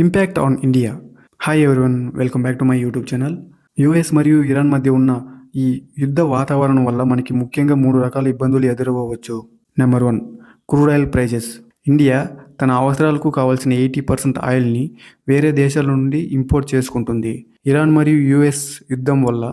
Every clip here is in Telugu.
Impact on India. Hi everyone, welcome back to my YouTube channel. US మరియు ఇరాన్ మధ్య ఉన్న ఈ యుద్ధ వాతావరణం వల్ల మనకి ముఖ్యంగా 3 రకాల ఇబ్బందులు ఎదురవ్వచ్చు. Number 1, crude oil prices. India తన అవసరాలకు కావాల్సిన 80% ఆయిల్ని వేరే దేశాల నుండి ఇంపోర్ట్ చేసుకుంటుంది. ఇరాన్ మరియు యుఎస్ యుద్ధం వల్ల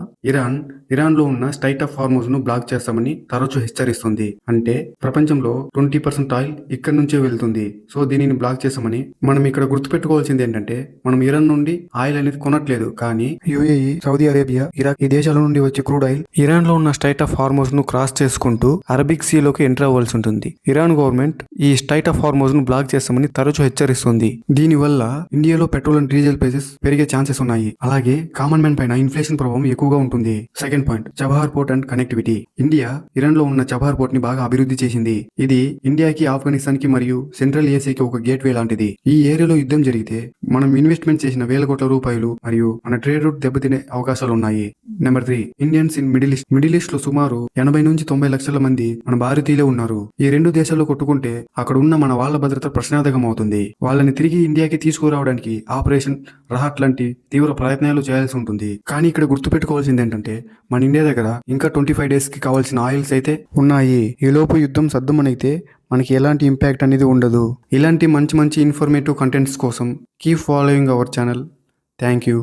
ఇరాన్లో ఉన్న స్ట్రైట్ ఆఫ్ హార్మోజ్ను బ్లాక్ చేస్తామని తరచూ హెచ్చరిస్తుంది. అంటే ప్రపంచంలో 20% ఆయిల్ ఇక్కడి నుంచే వెళ్తుంది. సో దీనిని బ్లాక్ చేస్తామని మనం ఇక్కడ గుర్తుపెట్టుకోవాల్సింది ఏంటంటే, మనం ఇరాన్ నుండి ఆయిల్ అనేది కొనట్లేదు, కానీ యుఏఈ, సౌదీ అరేబియా, ఇరాక్ ఈ దేశాల నుండి వచ్చే క్రూడ్ ఆయిల్ ఇరాన్ లో ఉన్న స్ట్రైట్ ఆఫ్ హార్మోజ్ ను క్రాస్ చేసుకుంటూ అరబిక్ సీలోకి ఎంటర్ అవ్వాల్సి ఉంటుంది. ఇరాన్ గవర్నమెంట్ ఈ స్ట్రైట్ ఆఫ్ హార్మోజ్ ను బ్లాక్ చేస్తామని తరచూ హెచ్చరిస్తుంది. దీనివల్ల ఇండియాలో పెట్రోల్ అండ్ డీజిల్ ప్రైసెస్ పెరిగే ఛాన్సెస్ ఉన్నాయి. అలాగే కామన్ మ్యాన్ పైన ఇన్ఫ్లేషన్ ప్రభావం ఎక్కువగా ఉంటుంది. Second point, Chabahar port and connectivity. India Iran లో ఉన్న చబహార్ పోర్ట్ ని బాగా అభివృద్ధి చేసింది. ఇది ఇండియాకి, ఆఫ్ఘనిస్తాన్ కి మరియు సెంట్రల్ ఏషియాకి ఒక గేట్ వే లాంటిది. ఈ ఏరియాలో యుద్ధం జరిగితే మనం ఇన్వెస్ట్మెంట్ చేసిన వేల కోట్ల రూపాయలు మరియు మన ట్రేడ్ రూట్ దెబ్బతినే అవకాశాలు ఉన్నాయి. Number 3, Indians in middle east. Middle east లో సుమారు 80 నుంచి 90 లక్షల మంది మన భారతీయులే ఉన్నారు. ఈ రెండు దేశాల్లో కొట్టుకుంటే అక్కడ ఉన్న మన వాళ్ళ భద్రత ప్రశ్నార్థకం అవుతుంది. వాళ్ళని తిరిగి ఇండియాకి తీసుకురావడానికి ఆపరేషన్ రహాట్ లాంటి తీవ్ర ప్రయత్నాలు చేయాల్సి ఉంటుంది. కానీ ఇక్కడ గుర్తుపెట్టుకోవాల్సింది ఏంటంటే, మన ఇండియా దగ్గర ఇంకా 25 డేస్ కి కావాల్సిన ఆయిల్స్ అయితే ఉన్నాయి. ఈ లోపు యుద్ధం సద్దుమనైతే మనకి ఎలాంటి ఇంపాక్ట్ అనేది ఉండదు. ఇలాంటి మంచి ఇన్ఫర్మేటివ్ కంటెంట్స్ కోసం keep following our channel. Thank you.